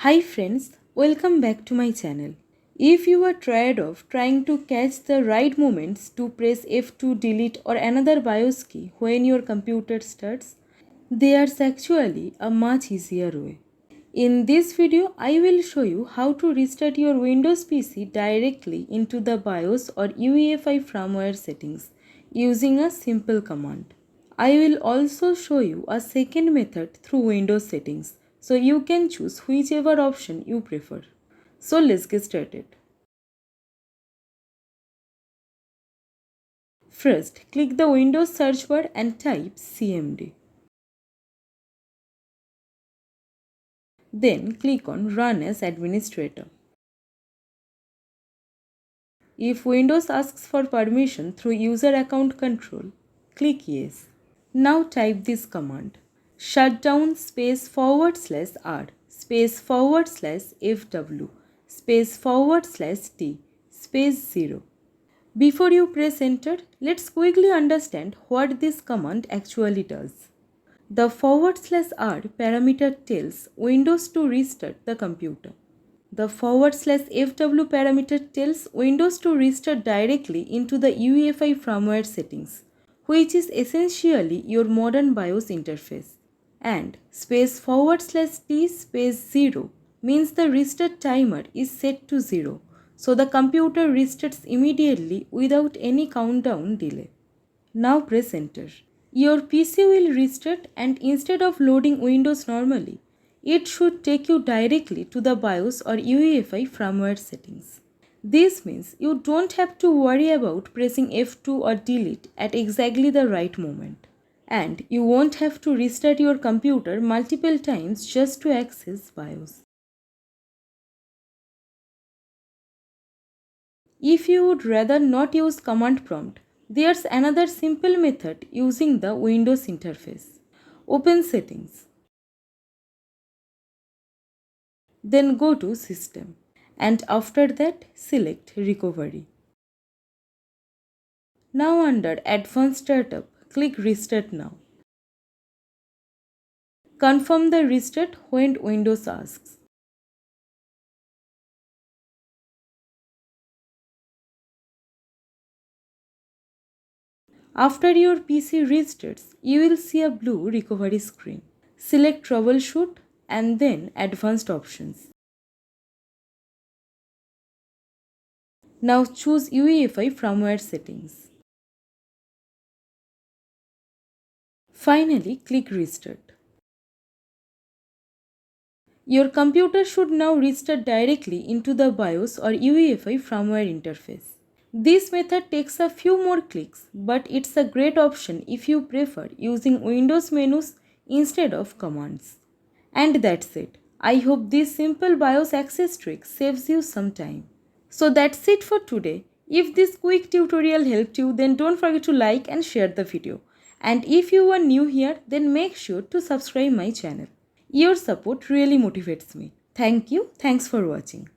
Hi friends, welcome back to my channel. If you are tired of trying to catch the right moments to press F2, delete or another BIOS key when your computer starts, there's actually a much easier way. In this video, I will show you how to restart your Windows PC directly into the BIOS or UEFI Firmware Settings using a simple command. I will also show you a second method through Windows settings, so you can choose whichever option you prefer. So let's get started. First, click the Windows search bar and type CMD. Then click on Run as Administrator. If Windows asks for permission through User Account Control, click Yes. Now type this command: shutdown /r /fw /t 0. Before you press enter, let's quickly understand what this command actually does. The /r parameter tells Windows to restart the computer. The /fw parameter tells Windows to restart directly into the UEFI firmware settings, which is essentially your modern BIOS interface. And /t 0 means the restart timer is set to 0, so the computer restarts immediately without any countdown delay. Now press enter. Your PC will restart, and instead of loading Windows normally, it should take you directly to the BIOS or UEFI firmware settings. This means you don't have to worry about pressing F2 or delete at exactly the right moment. And you won't have to restart your computer multiple times just to access BIOS. If you would rather not use command prompt, there's another simple method using the Windows interface. Open Settings. Then go to System, and after that select Recovery. Now under Advanced Startup, click Restart Now. Confirm the restart when Windows asks. After your PC restarts, you will see a blue recovery screen. Select Troubleshoot and then Advanced Options. Now choose UEFI Firmware Settings. Finally, click Restart. Your computer should now restart directly into the BIOS or UEFI firmware interface. This method takes a few more clicks, but it's a great option if you prefer using Windows menus instead of commands. And that's it. I hope this simple BIOS access trick saves you some time. So that's it for today. If this quick tutorial helped you, then don't forget to like and share the video. And if you are new here, then make sure to subscribe my channel. Your support really motivates me. Thank you. Thanks for watching.